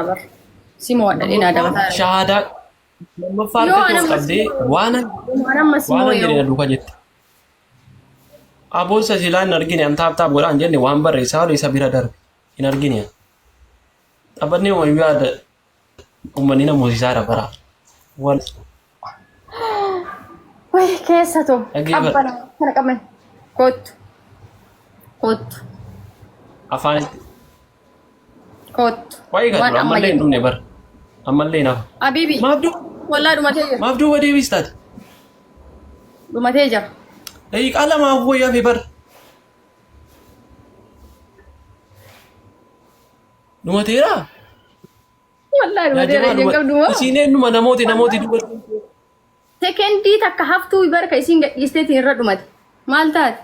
bar. Simoo dhadhina dabataa. Shahaadaa lammaffaa Yoo argachuuf ana qabdee waan amma simoo waan yoo jedhina duukaa jette. Aboonsa silaa hin argine an taap godhaan jenne waan barreessaa haala isa bira darbe hin argine. Taphatni uumayyuu yaada uummanni namoosisaa bara. Wal way keessa tu Dhaggeeffadhu. qabbana kana qaban kottu kottu afaanitti kottu waa'ee kan dura ammallee hin dhumne bara. Ammallee nafa. Habibi Maaf wallahi duuba deebis taate. dhumatee jira. Daqiiqaa lamaaf wayyaa fi bara. Dhumateeraa? Wallahi dhumatee jira qabdu moo Isiin eenyuma namooti duuba. sekendii takka haftuu barka isin gadhiisteetiin irra dhumate maal taate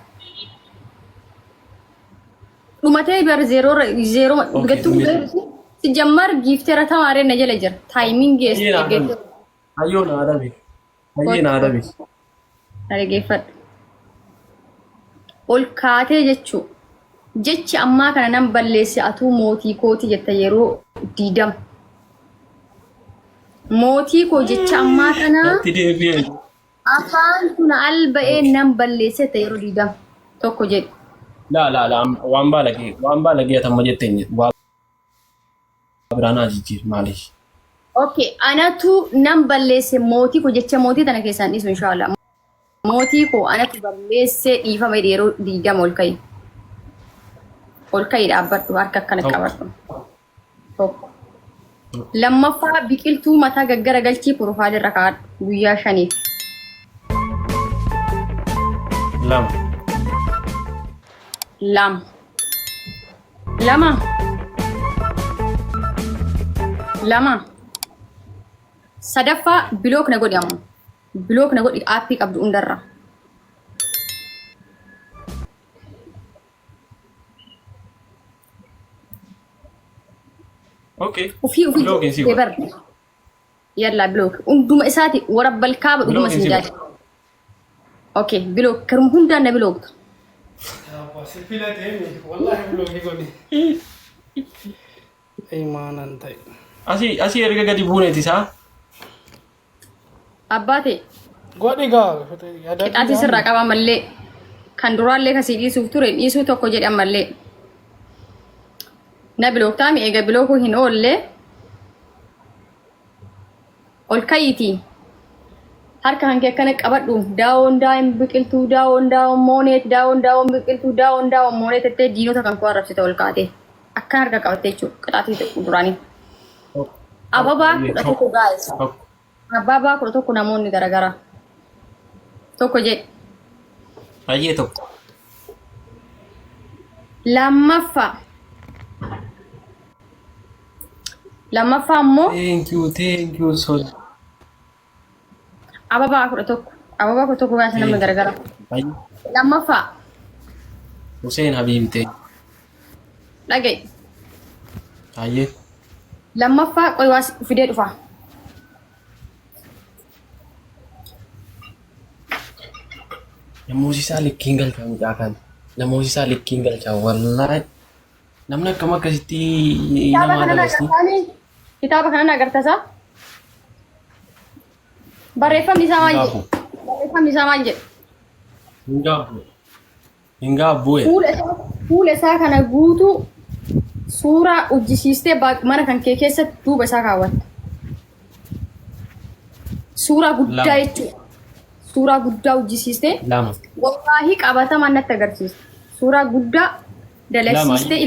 dhumatee bar zeeroo gattuu si jammar giifteera tamaaree na jala jira taayimiin geesse Hayyoo na adabe. Hayyee na adabe. dhageeffadhu ol kaatee jechuu jechi ammaa kana nan balleesse atuu mootii kooti jetta yeroo diidam mootii koo jecha ammaa kana Itti deebi'ee. afaan tuna alba'ee nan balleesse yeroo diidam tokko jedhe La waan baalagee atamma jetteen waa biraanaa jijjiir maaliif? okay anatu nan balleesse mootii koo jecha mootii tana keessaan dhiisu inshallah mootii koo anatu balleesse dhiifama yeroo diidam ol ka'i dhaabbadhu harka akkana qabadhu tokko lammaffaa biqiltuu mataa gaggara galchii profaayil irra kaa'adhu guyyaa 5 lama sadaffaa bilook na godhi ammoo bilook na godhi aappii qabdu hundarra Okay. ufii Bilookiin si godha. bar yalla bilook hunduma isaati warabbal kaaba dhuguma Bilookiin si sinjaati okay bilook karum hundaan na bilooktu Wallahi belum ikut. Imanan tay. Asii erga gadi buuneeti isaa. abbaate Gua diga. Ada. qixaatii sirraa qaba mallee kan duraallee kasii dhiisuuf ture dhiisuu tokko jedhe ammallee na bilooktaami eega bilookuu hin oolle ol ka'iitii harka hanke akkana qabadhu daawon daa'im biqiltuu daawon mooneet daawon biqiltuu daawon mooneet ettee diinota kan koo arrabsite ol kaate akka harka qabattee jechuudha qixaatii duraanii ababaa 11 guys ababaa 11 namoonni garagara tokko jedhe Hayyee tokko. lammaffaa ammoo Thank you so. ababaa 11 gaasa namni garagara Hayyee. lammaffaa Hussein Habiibitee. dhaga'i Hayyee. lammaffaa qoy waa fidee dhufa Namoosisaa likkiin galchaa mucaa kan. Namoosisaa likkiin galchaa wallaahi. Namni akkam akkasitti nama adabasti. kitaaba kanan agartasa barreeffamni isaa maal jedhe barreeffamni isaa maal jedhe Hin gaabbu'e. fuula isaa kana guutuu suuraa ujjisiistee mana kan kee keessatti duuba isaa kaawwatta suuraa guddaa Lama. jechuudha suuraa guddaa ujjisiistee Lama. wallahi qabatamaan natti agarsiisa suuraa guddaa dalagsiistee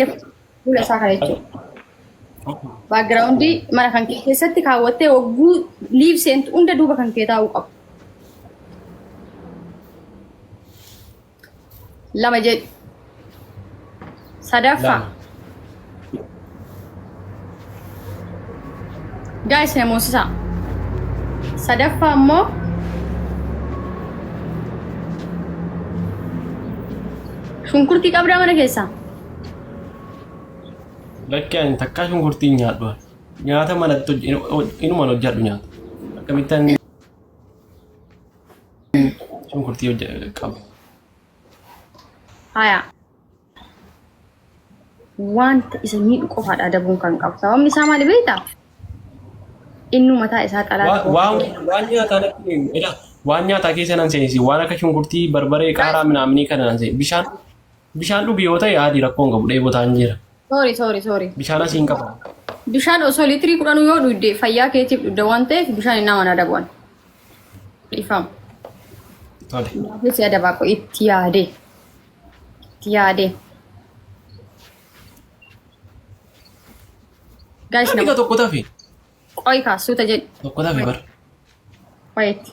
fuula isaa kana jechuudha backgroundii mana kan kee keessatti kaawwattee wagguu liif seentu hunda duuba kan kee taa'uu qabu. Lama jedhi. Sadaffaa. Lama. Guys namoosisaa. Sadaffaa ammoo shunkurtii qabdaa mana keessaa. Lakkee ani takkaa shunkurtii nyaadhu. Nyaata manatti inumaan hojjedhu nyaata. Akkamittaan shunkurtii qabu. Haya. wanta isa miidhu qofaadha adabuun kan qabu. Sababni isaa maali beektaa? Inni mataa isaa xalaata. waan nyaataa natti ila waan nyaataa keessa nan seensi waan akka shunkurtii barbaree qaaraa minaamnii kana nan seensi bishaan dhugi yoo ta'e haadhi rakkoon qabu dheebotaan jira. Sorry. Bishaan asiin qaba. Bishaan osoo liitirii 10 yoo dhugde fayyaa keetiif dhugda waan ta'eef bishaan hin nama adabuun. Dhiifama. Tole. Naafis adabaa ko itti yaade. Guys, Dhiiga tokko tafe. qoy kaasuuta jedhi. Tokko tafe bar. Qoyetti.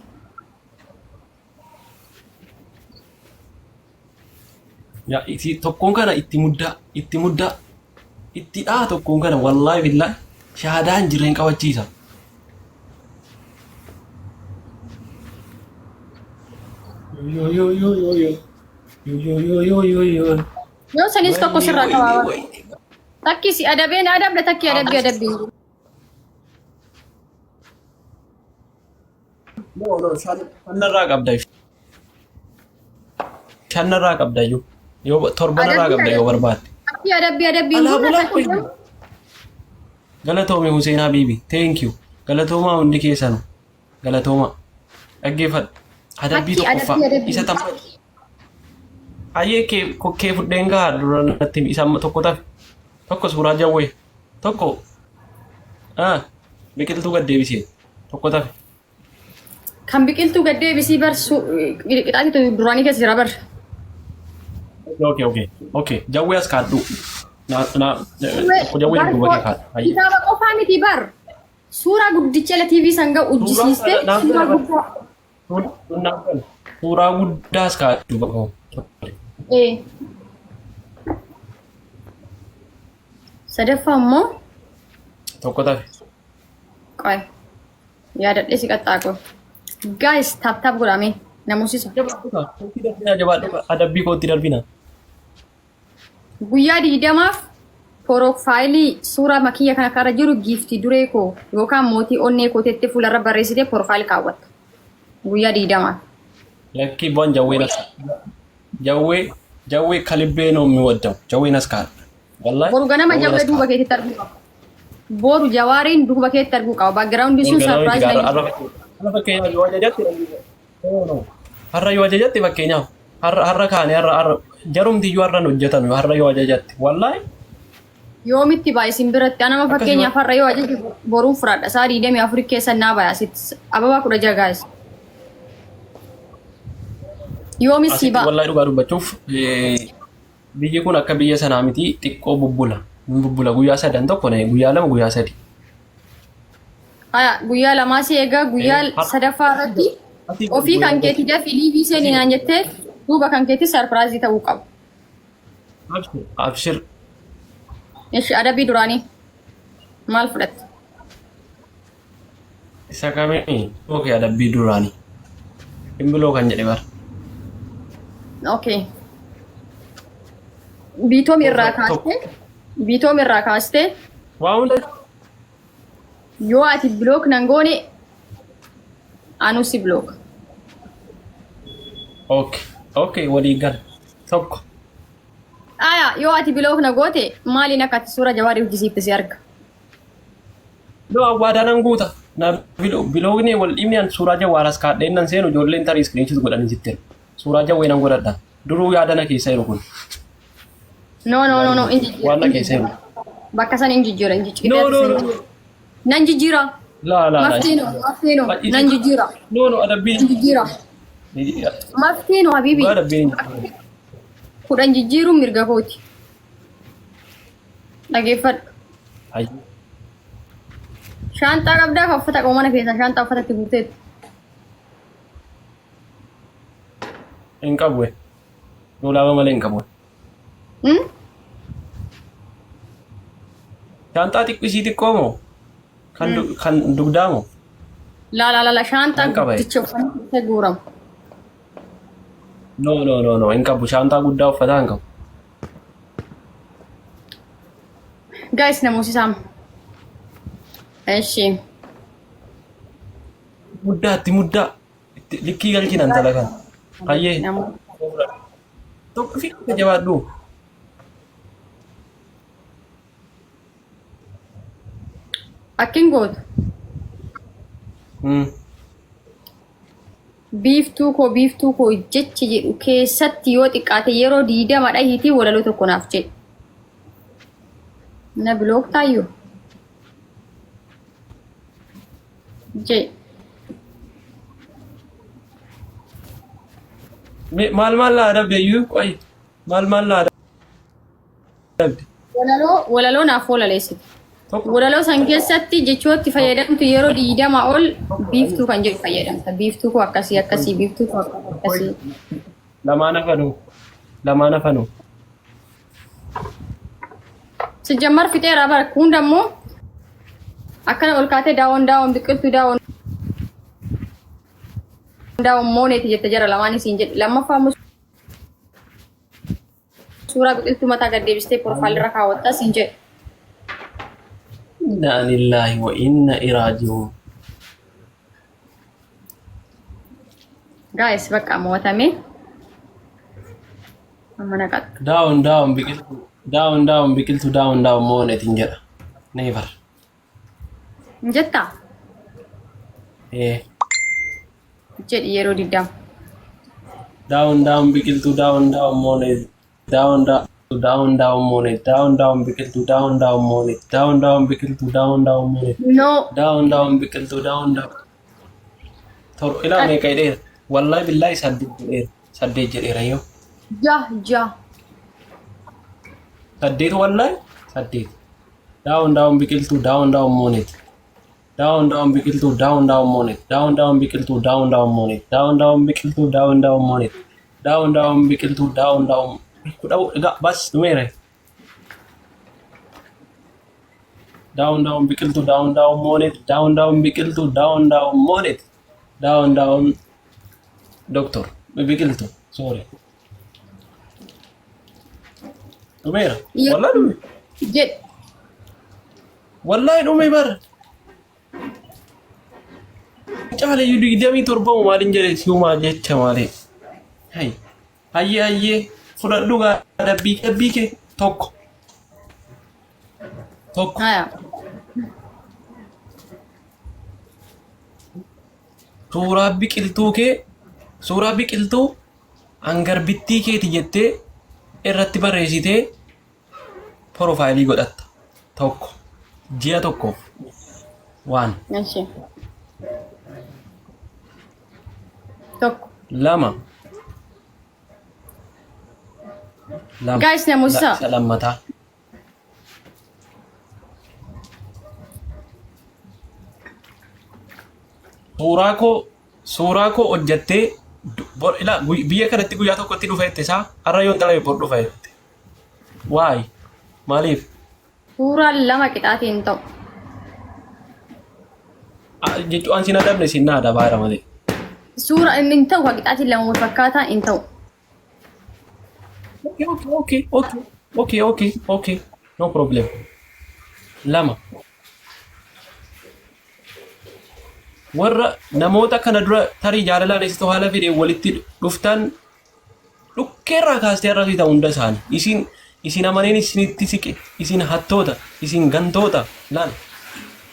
Yaa iti tokkoon kana itti muddaa. Itti dhaa tokkoon kana wallaahi billaahi shaadaan jireen qabachiisa. Yoo sanis tokko sirraa qabaaba. Takki si adabeen adabda takki adabbii. Shannarraa qabda. Shannarraa qabda iyyuu. Yoo torbanarraa qabda yoo barbaadde. Takki adabbii. Galatoome Hussein Habibi. Thank you. Galatoomaa hundi keessanu. Galatoomaa. Dhaggeeffadhu. Adabbii tokkoffaa. Isa tamma. Ayyee kee fudheen gahaa duranatti isa tokko tafe. Tokko suuraa jawwee. Tokko. Biqiltuu gad deebisee. Tokko tafe. Kan biqiltuu gad deebisii qixaatitu duraanii keessa jira bar. Okay. Jawwee as kaadhu. Tokko jawwee duuba kee kaadhu. Kitaaba qofaa miti bar. Suuraa guddicha TV sanga ujjisiiste suuraa guddaa. Suuraa guddaa as kaadhu. Sadaffaa immoo Tokko tafe. qoy yaadadhee si qaxxaaqo. Guys, tap godhame namoosisa. Jabaadhu adabbii kootti darbina. Guyyaa 20 profaayilii suuraa makiyya kana irra jiru giiftii duree koo yookaan mootii onnee kooteetti fuularra barreessitee profaayil kaawwatta. Guyyaa 20. Lakki bu'aan jawwee kalibbee noo የሚወደው jawween as kaadhu. Wallahi. Boru ganama jawwee duuba keetti argu qaba. Boru jawaariin duuba keetti argu qaba. Background sun surprise Har'a fakkeenyaaf yoo ajajatti har'a yoo ajajatti fakkeenyaaf har'a kaane har'a jarumti iyyuu har'an hojjetan har'a yoo ajajatti wallahi yoomitti baay'isin biratti anama fakkeenyaaf har'a yoo ajaju boruun fudhadha. Saa 24 keessa naa baay'asitti ababaa 16 guys. Yoomis si ba'a. Wallahi dhugaa dubbachuuf biyyi kun akka biyya sanaa miti xiqqoo bubbula guyyaa sadan tokko guyyaa lama guyyaa sadi. Guyyaa lamaa si eegaa guyyaa sadaffaa irratti ofii kan keetii dafii liivii seenii naan jettee duuba kan keetii sarpiraayizii ta'uu qaba. Abshir. Ishi adabbii duraanii maal fudhatte? Isa kamii okay adabbii duraanii. Dhimbiloo kan jedhe bara. Okay. Biitoom irraa kaastee Waa hunda yoo ati bilook nan goone anu si bilook. Okay walii gal tokko. Yoo ati bilook na goote maaliin akka ati suura jawaarii hojjisiifte si arga. Doo awwaadaanan guuta. Na biloogni wal dhimmi suuraa jawaaras kaadheen nan seenu ijoolleen tarii iskiriinshit godhanii jitten. Suuraa jawwee nan godhadha. Duruu yaadana keessa jiru kun. No. Waan na keessa jiru. Bakka san injijjiira. No. Nan jijjiira. La. Mafteeno. Nan jijjiira. No adabbiin. Jijjiira. Mafteeno habibi. Waa adabbiin. Kudhan jijjiiruun mirga kooti. Dhageeffadhu. Shaantaa qabdaa kan uffata qabu mana keessaa shaantaa uffatatti guuteetu. Hin qabu. Nolaaba malee hin qabu. Shaantaa xiqqisii xiqqoo moo? Kan dugdaa moo? La shaantaa guddicha uffatatti guuramu. No hin qabu shaantaa guddaa uffataa hin qabu. Guys namoosisaam. Eshi. Muddaa. Likkii galchinan talakan. Hayyee. Tokko fi jabaadhu. Akkin gootu. Biiftuu koo jechi jedhu keessatti yoo xiqqaate yeroo 20 dhahiitii walaloo tokko naaf jedhe. Na bilook taayyoo. Jedhe. Maal la adabde iyyuu qoy maal la adabde Walaloo naaf walaleessite. Walaloo san keessatti jechooti fayyadamtu yeroo 20 ol biiftuu kan jedhu fayyadamta. Biiftuu koo akkasii biiftuu koo akkasii. Lamaan hafanu. Sijammar fixeera bara hundammoo akkana ol kaatee daawon biqiltuu daawon mooneeti jette jara lamaan isiin jedhe. Lammaffaa immoo suuraa biqiltuu mataa gad deebistee profaayilirra kaawwattaa siin jedhe. Inna lillahi wa inna ilaihi raaji'uun. Guys, bakka mo'atame. Amma naqatu. Daawun biqiltuu daawun mooneetiin jedha. Never. Injettaa? Jedhi yeroo 20. Daawun biqiltuu daawun mooneet. Daawun mooneet. Daawun biqiltuu daawun mooneet. Daawun biqiltuu daawun mooneet. No. Daawun biqiltuu daawun. Toro ilaa meeqa jedheera? Wallahi billahi 8 jedheera. 8 jedheera yoo. Ja. 8 wallahi 8. Daawun biqiltuu daawun mooneet. Daawun biqiltuu daawun mooneet. Daawun biqiltuu daawun mooneet. Daawun biqiltuu daawun mooneet. Daawun biqiltuu daawun. Kudau enggak bas numere. Daun biqiltuu daun mooneet. Daun biqiltuu daun mooneet. Daun doktor biqiltuu sorry. Numere. Wallahi nume. Jed. Wallahi nume bar. Caale yudu idami torba maalin jere siuma jecha maale. Hay. Ayye. Fudhadhu dabbii kee tokko. Haya. Suuraa biqiltuu hangarbittii keeti jettee irratti barreessitee profaayilii godhatta. Tokko. Ji'a tokkoof. Waan. Tokko. Lama. Guys, namusa. Lammataa. Suuraa koo hojjattee biyya kanatti guyyaa tokkotti dhufeette isaa har'a yoon dalabe bor dhufeette. Waay maaliif? Suuraa lama qixaatiin ta'u. Jechuun an sin adabne sin na adabaara malee. Suuraa inni ta'u ka qixaatiin lama wal fakkaataa hin ta'u. Okay. No problem. Lama. Warra namoota kana dura tarii jaalalaan eessatti haala fedhe walitti dhuftan dhukkeerraa kaastee irra fiita hunda isaanii. Isin amaneen isinitti siqe, isin hattoota, isin gantoota laal.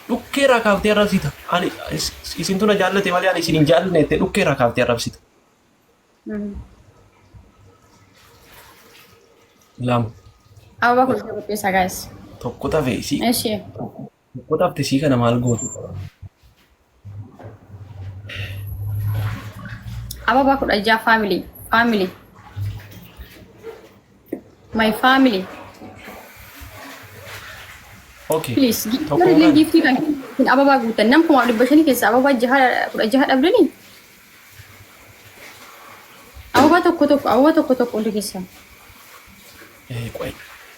Dhukkeerraa kaaftee irra fiita. Isin tuna jaallate malee ani isin hin jaallanne jettee dhukkeerraa kaaftee irra fiita. Lama. Ababa kun qopheessa guys. Tokko tafe isii. Eshi. Tokko tafte isii kana maal gootu? Ababa kun ajaa family. My family. Okay. Please. Tokko giftii kan ababa guutan nam kuma 500 keessa ababa jaha dhabdanii. Ababa tokko hundi keessa. Qoy.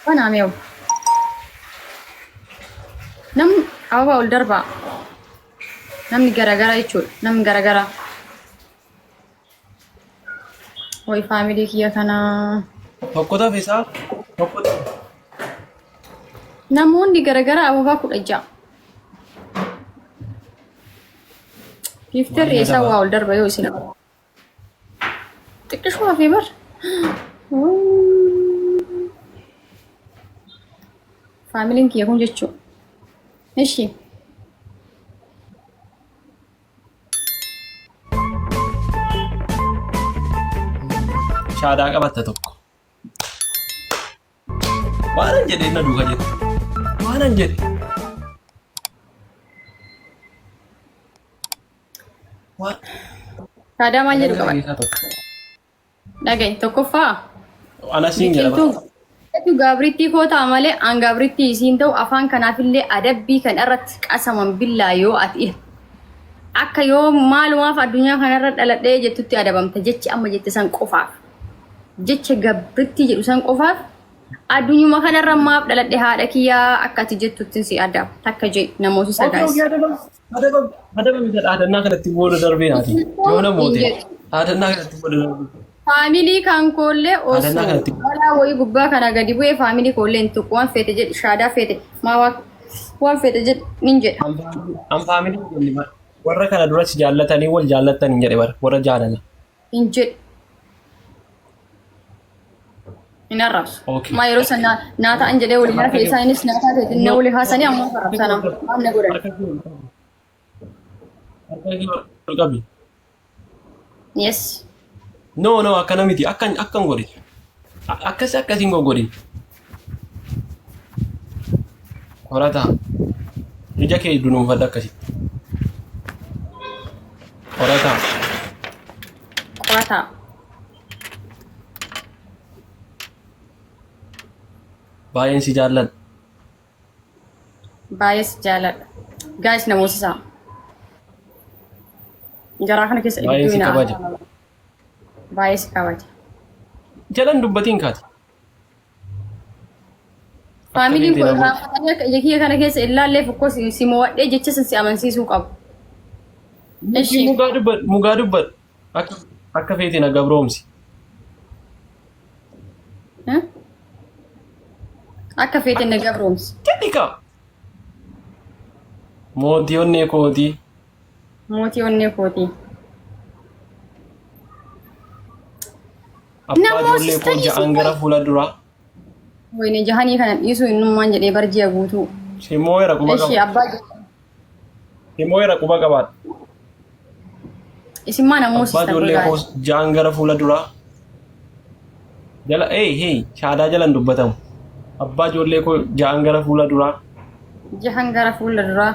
Mana meew. Nam ababa ol darba. Namni garagara jechuudha. Namni garagara. Way family kiyya kana. Tokko tafe isaa. Tokko. Namoonni garagara ababa 16. Giftii isaa waa ol darba yoo isin. Xiqqishuu hafee bar. Familiin kiyya kun jechuudha. Eshi. shaadaa qabatta tokko. Waanan jedhee na duuka jedhe. Waanan jedhe. Shaadaa maal jedhu qaba? Dhagaye tokkoffaa. Anasiin jedhama. Biqiltuu gaabrittii koo ta'a malee an gaabrittii isiin ta'u afaan kanaafillee adabbii kan irratti qasaman billaa yoo ati akka yoo maalumaaf addunyaa kanarra dhaladhee jettutti adabamta jechi amma jette san qofaaf jecha gaabrittii jedhu san qofaaf addunyuma kanarra maaf dhaladhe haadha kiyyaa akka ati jettutti si adab takka je namooti sagaas. Adabame dhaadannaa kanatti booda darbee naati. Yoo namooti dhaadannaa kanatti booda darbee. Family kan kolle osoo wala wayi gubbaa kana gadi bu'ee family kolle intu waan fete jedhi shaadaa fete maa waan fete jedhi nin jedha. An family jenni bara warra kana duratti jaallatanii wal jaallatan hin jedhe bara warra jaalala. Hin jedhi. Hin arrabsu. Maa yeroo sana naata an jedhee wali haa keessaa innis naata ta'e inni wali haasanii amma arrabsana waan na godhan. Harka qabi. Yes. No, akkana miti. Akkan godhin. Akkasiin godhin. Horataa. Ija kee dunuunfadha akkasitti. Horataa. Qorataa. Baay'een si jaalladha. Baay'ee si jaalladha. Gaayis namoota isaa. Garaa kana keessa Baay'ee si kabaja. Baay'ee si kabaja. Jalan dubbatiin kaati. Faamiliin kun raafatanii akka ija kiyya kana keessa ilaallee fokkoo si mo'adhee jecha si amansiisuu qabu. Mugaa dubbadhu. Akka feetiin aga biroomsi. Akka feetiin aga biroomsi. Jedhi kaa. Mootii onnee kootii. Mootii onnee kootii. Abbaa ijoollee koo ja'an gara fuula duraa. Wayne jahanii kana dhiisuu innummaan jedhee barji'a guutuu. Simoo era quba qabaadha. Simoo era quba qabaadha. Isin maa namoota Abbaa ijoollee koo ja'an gara fuula duraa. Jala shaadaa jalan dubbatamu. Abbaa ijoollee koo ja'an gara fuula duraa. Jahan gara fuula duraa.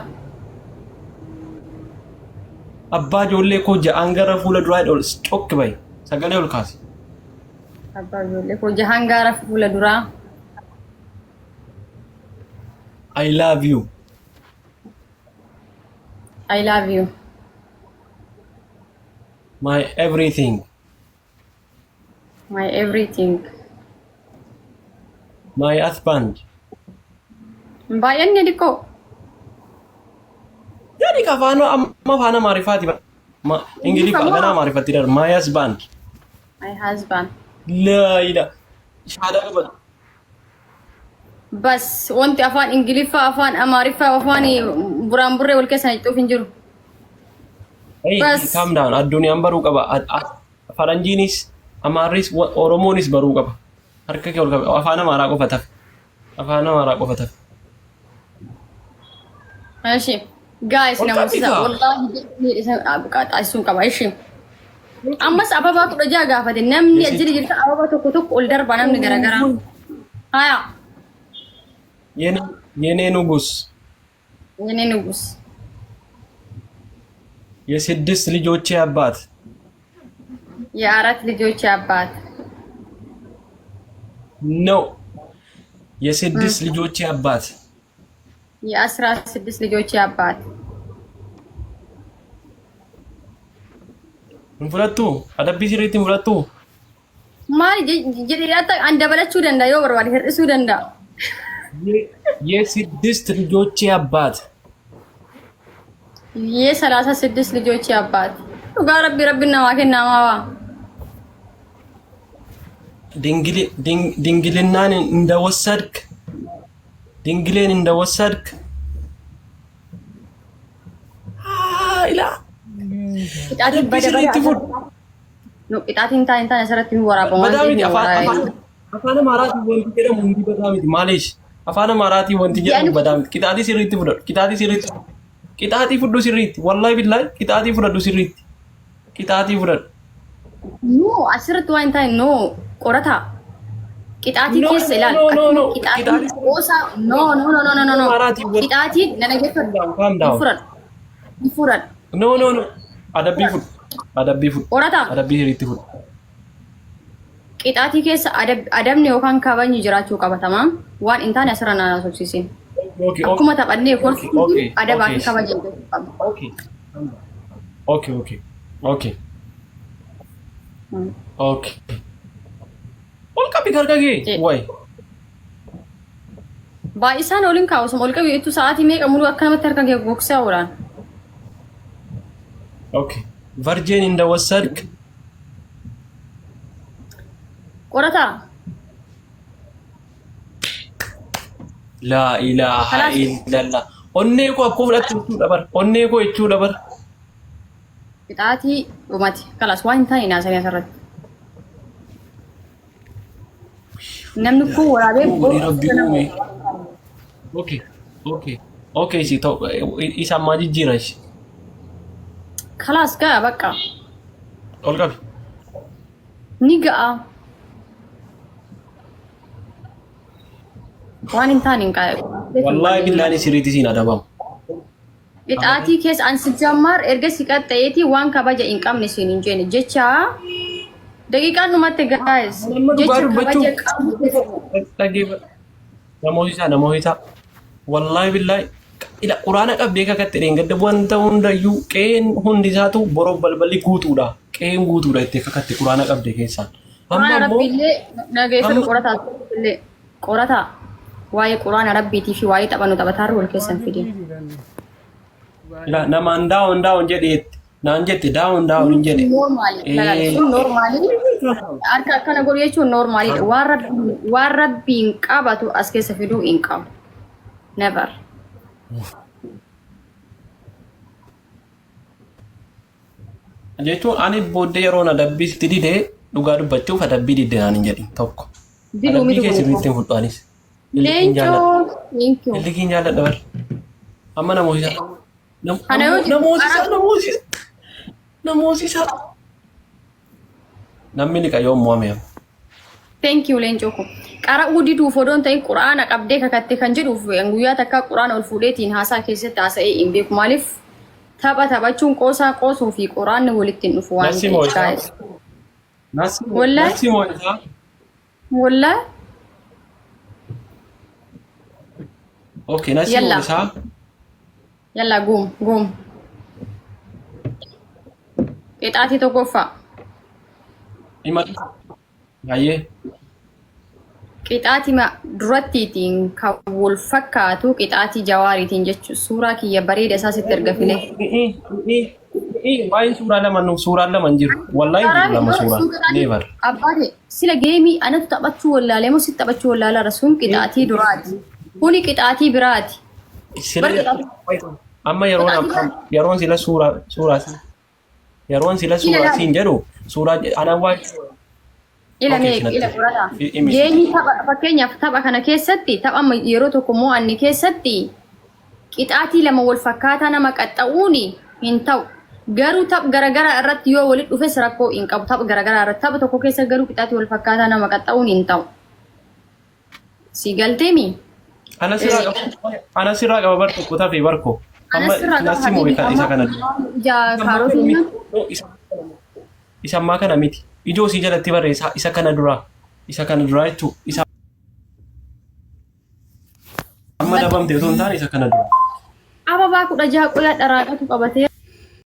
Abbaa ijoollee koo ja'an gara fuula duraa cokki bahi. Sagalee ol kaasi. Abbaa ijoollee koo jahan gara fuula duraa. I love you. I love you. My everything. My everything. My husband. Baay'een dhikoo. Jadi kafano amma fana marifati ba. Ingilifa gana marifati dar my husband. My husband. La ila. Shahada qabad. Bas wanti afaan Ingiliffaa afaan Amaariffaa afaan buraan burree wal keessa nyaatuuf hin jiru. Hey, calm down. Addunyaan baruu qaba. Faranjiinis, Amaarris, Oromoonis baruu qaba. Harka kee ol qaba. Afaan Amaaraa qofa tafe. Afaan Amaaraa qofa tafe. Ashi. Guys, namoota wallahi taasisuun qaba. Ashi. Ammas ababaa 16 gaafate namni ajjiri jirta ababaa tokko ol darba namni garagaraa. Haya. የኔ ንጉስ የኔ ንጉስ የስድስት ልጆቼ አባት የአራት ልጆቼ አባት ነው የስድስት ልጆቼ አባት የ16 ልጆቼ አባት እንፍለቱ አደቢ ሲሪት እንፍለቱ ማን ጀዲያታ አንደበለቹ ደንዳ yoo barbaade hir'isuu danda'a የስድስት ልጆቼ አባት የ36 ልጆቼ አባት ዱጋ ረቢና ማከና ማዋ ድንግልናን እንደወሰድክ ድንግሌን እንደወሰድክ አይላ ቅጣትን ታንታ ነሰረት ወራበ አፋን አማራቲ ወንቲ ገደም እንዲ በዳሚት ማሌሽ አፋን አማራቲ ወንቲ ገደም በዳሚት ቅጣቲ ሲሪት ፍዶ ቅጣቲ ሲሪት ቅጣቲ ፍዶ ሲሪት ወላሂ ቢላሂ ቅጣቲ ፍዶ ሲሪት ቅጣቲ ፍዶ No, asirratti waan ta'e no qorata. Qixaatii No, keessa no, ilaal. no, no, no. Qixaatiin Qixaatii- qoosaa no no no no no no no. Maraatiin wal- Qixaatiin nana geeffatu. Calm down. Ni furadhu. No, no, no. Adabbii fudhu. Adabbii fudhu. Qorata. Adabbii hiriitti fudhu. Qixaatii keessa adabni yookaan kabajni jiraachuu qabatamaa waan hin taane asirra naan haasofsiisin. Okay, Akkuma taphannee kolfuu okay, adabaa okay. fi kabaja jechuu qabna. Okay. Okay, okay. Okay. Okay. Ol qabi harka kee. Wayi. Baay'isaan oliin kaa'u osoo ol qabi ittu sa'aatii meeqa muluu akka namatti harka kee gogsaa oolan. Okay. Virgin in the Wasark. Qorataa. La ilaha Kalaas. illallah. Onnee koo akkuma fudhattu jechuudha bar. Onnee koo jechuudha bar. Qixaatii dhumati. Kalaas waan hin taane naasanii asirratti. Namni kun waraabee Wali rabbi uume. Okay. Okay. Okay, si ta'u isa ammaa jijjiira ishi. Kalaas ga'a bakka. Ol qabi. Ni ga'a. Waan hin taane hin qaa'e. Wallahi billahi sirriitti siin adabamu. Qixaatii keessa ansi jammar erga si qaxxayeeti waan kabaja hin qabne siin hin jeene jecha daqiiqaan dhumatti gaa'es jecha kabaja qabu Dhaggeeffadhu. Namoota wallahi billahi ila quraana qabdee kakatti dheengadda wanta hundayyuu qeen hundi isaatu boroof balballi guutuudha. Qeen guutuudha itti kakatti quraana qabdee keessaan. quraana rabbiillee nageeffatu qorataa illee qorataa waa'ee quraana rabbiitii fi waa'ee taphannu taphataarra wal keessan fidin. namaan daawon jedheetti naan jette daawon hin jedhe. Normaali. Sun normaali. Harka akkana godhu jechuun normaaliidha. Waan rabbiin qabatu as keessa fiduu hin qabu. Never. Jechuun ani booddee yeroo adabbii sitti didee dhugaa dubbachuuf adabbii didde naan hin jedhin tokko. Adabbii keessa ittiin fudhaanis. Leencoo. Thank you. Illikiin jaalladha bar. Amma namoota Kana yoo namoota namni liqa yoo mo'ame. Thank you leencoo kun. Qara'uu diduuf odoon ta'in quraana qabdee kakatte kan jedhuuf guyyaa takka quraana ol fuudheetiin haasaa keessatti haasa'ee hin beeku maaliif taphachuun qoosaa qoosuu fi quraanni walitti hin dhufu waan ta'eef. Wallahi. Wallahi. Okay, nasi Yalla. isaa. Yalla gum. Qixaatii tokkoffaa. Baay'ee. Qixaatii durattiitiin kan wal fakkaatu qixaatii jawaariitiin jechuun suuraa kiyya bareeda isaa sitti erga filee. Waa'ee suuraa lama hin jiru. Wallahi jiru lama suuraa. Never. Abbaate sila geemii anatu taphachuu wallaalee moo sitti taphachuu wallaala sun qixaatii duraati. Kuni qixaatii biraati. Amma yeroon sila suuraa siin jedhu suuraa anaan waa Ila qorataa. Geemii fakkeenyaaf tapha kana keessatti tapha yeroo tokko moo anni keessatti qixaatii lama wal fakkaataa nama qaxxa'uuni hin ta'u. Garuu tapha garagaraa irratti yoo walitti dhufes rakkoo hin qabu. Tapha garagaraa irratti tapha tokko keessa garuu qixaatii wal fakkaataa nama qaxxa'uun hin ta'u. Si galteemi? Ana sirraa qaba bar tokko tafe barko. Amma nasi moo isa kana. Isa ammaa kana miti. Ijoo si jalatti barreessa isa kana duraa jechuun isa amma dabamte osoo hin taane isa kana duraa. Ababaa 16 qoyaa dharaadhatu qabatee